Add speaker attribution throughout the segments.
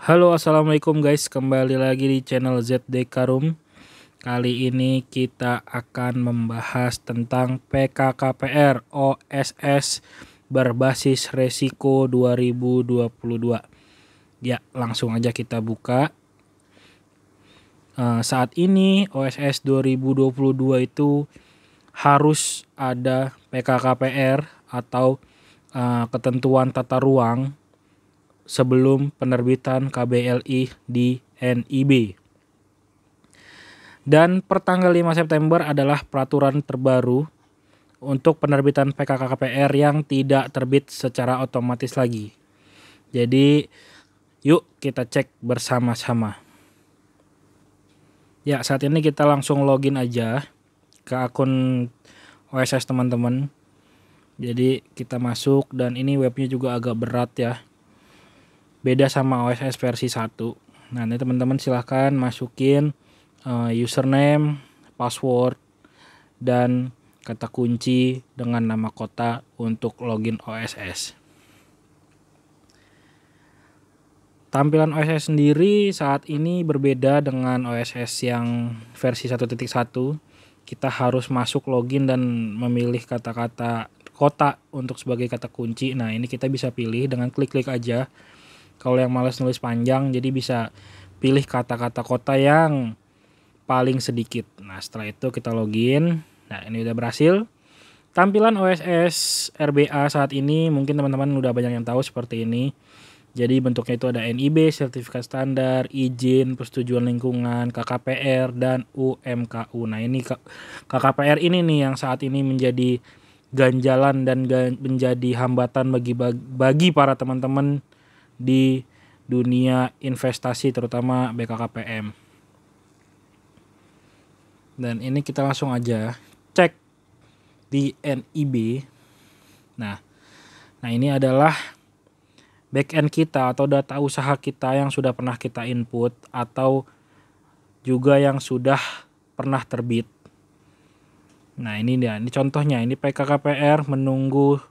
Speaker 1: Halo, assalamualaikum guys, kembali lagi di channel ZD Karum. Kali ini kita akan membahas tentang PKKPR OSS berbasis resiko 2022. Ya, langsung aja kita buka. Saat ini OSS 2022 itu harus ada PKKPR atau ketentuan tata ruang sebelum penerbitan KBLI di NIB. Dan pertanggal 5 September adalah peraturan terbaru untuk penerbitan PKKPR yang tidak terbit secara otomatis lagi. Jadi yuk kita cek bersama-sama. Ya, saat ini kita langsung login aja ke akun OSS teman-teman. Jadi kita masuk dan ini webnya juga agak berat ya. Beda sama OSS versi 1. Nah, ini teman-teman silahkan masukin username, password, dan kata kunci dengan nama kota untuk login OSS. Tampilan OSS sendiri saat ini berbeda dengan OSS yang versi 1.1. Kita harus masuk login dan memilih kata-kata kota untuk sebagai kata kunci. Nah, ini kita bisa pilih dengan klik-klik aja. Kalau yang males nulis panjang, jadi bisa pilih kata-kata kota yang paling sedikit. Nah, setelah itu kita login. Nah, ini udah berhasil. Tampilan OSS RBA saat ini mungkin teman-teman udah banyak yang tahu seperti ini. Jadi bentuknya itu ada NIB, sertifikat standar, izin, persetujuan lingkungan, KKPR, dan UMKU. Nah, ini KKPR ini nih yang saat ini menjadi ganjalan dan menjadi hambatan bagi para teman-teman di dunia investasi terutama BKKPM. Dan ini kita langsung aja cek di NIB. Nah ini adalah backend kita atau data usaha kita yang sudah pernah kita input atau juga yang sudah pernah terbit. Nah, ini dia, ini contohnya, ini PKKPR menunggu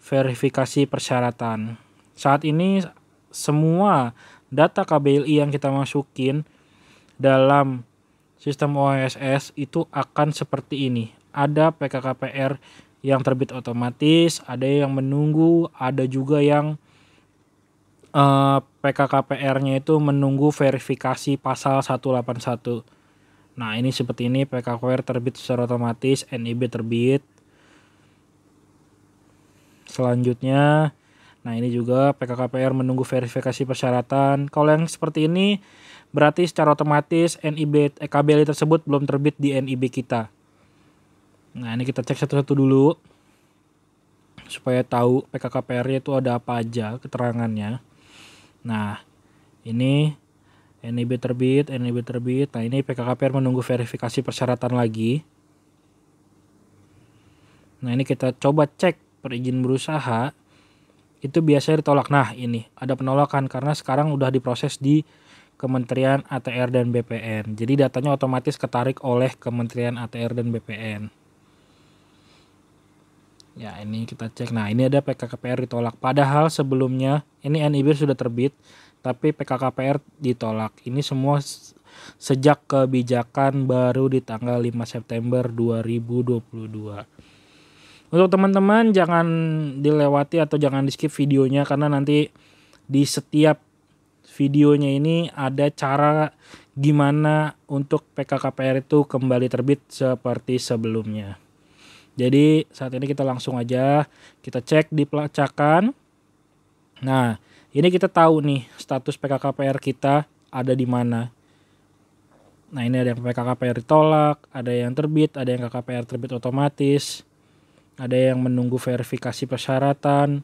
Speaker 1: verifikasi persyaratan. Saat ini semua data KBLI yang kita masukin dalam sistem OSS itu akan seperti ini. Ada PKKPR yang terbit otomatis, ada yang menunggu, ada juga yang PKKPR-nya itu menunggu verifikasi pasal 181. Nah, ini seperti ini, PKKPR terbit secara otomatis, NIB terbit. Selanjutnya, nah ini juga PKKPR menunggu verifikasi persyaratan. Kalau yang seperti ini berarti secara otomatis KBLI tersebut belum terbit di NIB kita. Nah, ini kita cek satu-satu dulu supaya tahu PKKPR-nya itu ada apa aja keterangannya. Nah, ini NIB terbit. Nah, ini PKKPR menunggu verifikasi persyaratan lagi. Nah, ini kita coba cek perizin berusaha. Itu biasanya ditolak. Nah, ini ada penolakan karena sekarang udah diproses di Kementerian ATR dan BPN. Jadi datanya otomatis ketarik oleh Kementerian ATR dan BPN. Ya, ini kita cek. Nah, ini ada PKKPR ditolak. Padahal sebelumnya ini NIB sudah terbit, tapi PKKPR ditolak. Ini semua sejak kebijakan baru di tanggal 5 September 2022. Untuk teman-teman jangan dilewati atau jangan di skip videonya karena nanti di setiap videonya ini ada cara gimana untuk PKKPR itu kembali terbit seperti sebelumnya. Jadi saat ini kita langsung aja kita cek di pelacakan. Nah, ini kita tahu nih status PKKPR kita ada di mana. Nah, ini ada yang PKKPR ditolak, ada yang terbit, ada yang KKPR terbit otomatis. Ada yang menunggu verifikasi persyaratan.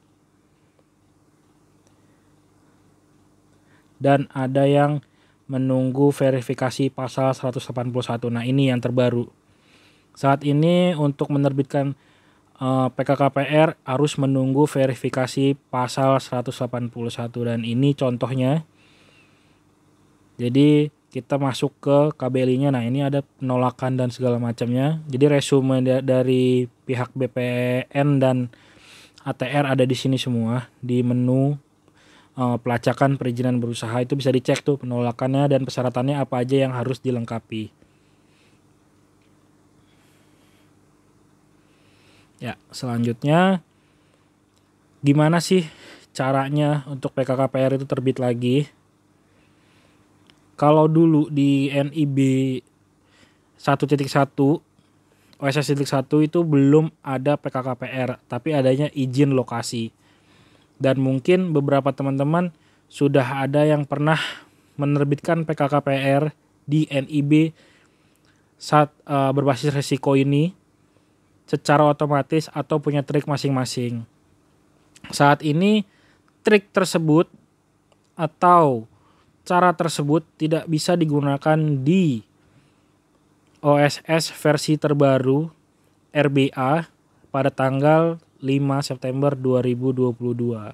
Speaker 1: Dan ada yang menunggu verifikasi pasal 181. Nah, ini yang terbaru. Saat ini untuk menerbitkan PKKPR harus menunggu verifikasi pasal 181 dan ini contohnya. Jadi kita masuk ke KBLI-nya. Nah, ini ada penolakan dan segala macamnya. Jadi resume dari pihak BPN dan ATR ada di sini semua di menu pelacakan perizinan berusaha itu bisa dicek tuh penolakannya dan persyaratannya apa aja yang harus dilengkapi. Ya, selanjutnya gimana sih caranya untuk PKKPR itu terbit lagi? Kalau dulu di NIB 1.1 OSS 1 itu belum ada PKKPR, tapi adanya izin lokasi. Dan mungkin beberapa teman-teman sudah ada yang pernah menerbitkan PKKPR di NIB berbasis resiko ini secara otomatis atau punya trik masing-masing. Saat ini trik tersebut atau cara tersebut tidak bisa digunakan di OSS versi terbaru RBA pada tanggal 5 September 2022.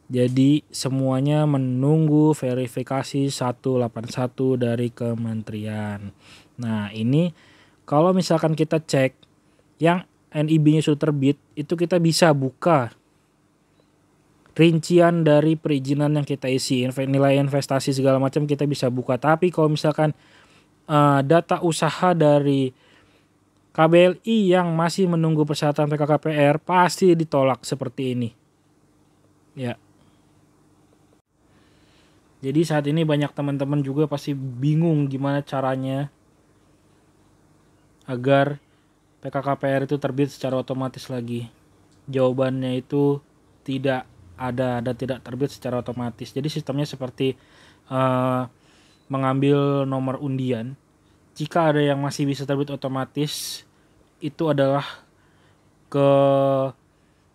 Speaker 1: Jadi semuanya menunggu verifikasi 181 dari kementerian. Nah, ini kalau misalkan kita cek yang NIB-nya sudah terbit, itu kita bisa buka rincian dari perizinan yang kita isi, nilai investasi segala macam kita bisa buka. Tapi kalau misalkan data usaha dari KBLI yang masih menunggu persyaratan PKKPR pasti ditolak seperti ini. Ya. Jadi saat ini banyak teman-teman juga pasti bingung gimana caranya agar PKKPR itu terbit secara otomatis lagi. Jawabannya itu tidak ada dan tidak terbit secara otomatis. Jadi sistemnya seperti mengambil nomor undian. Jika ada yang masih bisa terbit otomatis, itu adalah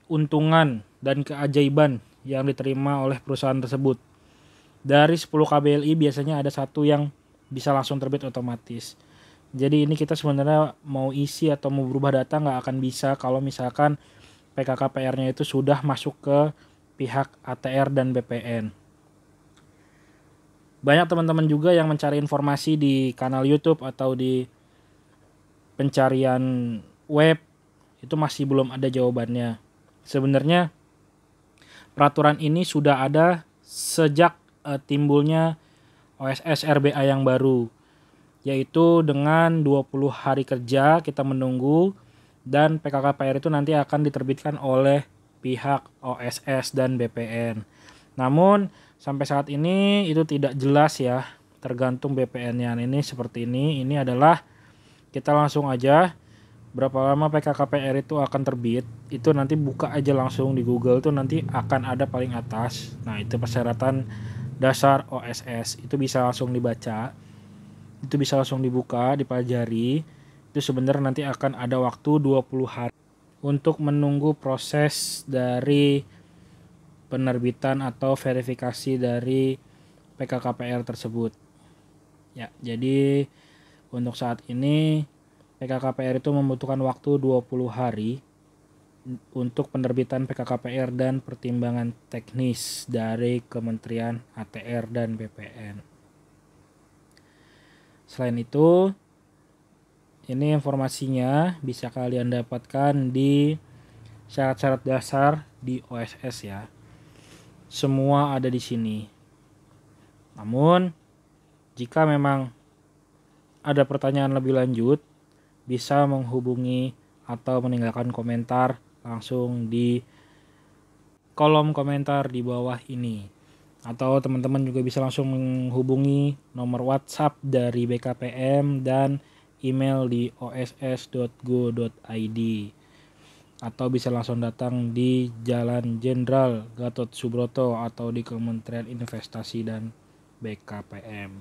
Speaker 1: keuntungan dan keajaiban yang diterima oleh perusahaan tersebut. Dari 10 KBLI biasanya ada satu yang bisa langsung terbit otomatis. Jadi ini kita sebenarnya mau isi atau mau berubah data nggak akan bisa kalau misalkan PKKPR-nya itu sudah masuk ke pihak ATR dan BPN. Banyak teman-teman juga yang mencari informasi di kanal YouTube atau di pencarian web, itu masih belum ada jawabannya. Sebenarnya peraturan ini sudah ada sejak timbulnya OSS RBA yang baru, yaitu dengan 20 hari kerja kita menunggu dan PKKPR itu nanti akan diterbitkan oleh pihak OSS dan BPN. Namun sampai saat ini itu tidak jelas ya, tergantung BPN-nya. Ini seperti ini adalah kita langsung aja berapa lama PKKPR itu akan terbit, itu nanti buka aja langsung di Google tuh nanti akan ada paling atas. Nah, itu persyaratan dasar OSS, itu bisa langsung dibaca, itu bisa langsung dibuka, dipelajari. Itu sebenarnya nanti akan ada waktu 20 hari untuk menunggu proses dari penerbitan atau verifikasi dari PKKPR tersebut. Ya, jadi untuk saat ini PKKPR itu membutuhkan waktu 20 hari untuk penerbitan PKKPR dan pertimbangan teknis dari Kementerian ATR dan BPN. Selain itu, ini informasinya bisa kalian dapatkan di syarat-syarat dasar di OSS ya. Semua ada di sini. Namun, jika memang ada pertanyaan lebih lanjut, bisa menghubungi atau meninggalkan komentar langsung di kolom komentar di bawah ini. Atau teman-teman juga bisa langsung menghubungi nomor WhatsApp dari BKPM dan email di oss.go.id, atau bisa langsung datang di Jalan Jenderal Gatot Subroto atau di Kementerian Investasi dan BKPM.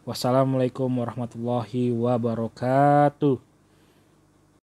Speaker 1: Wassalamualaikum warahmatullahi wabarakatuh.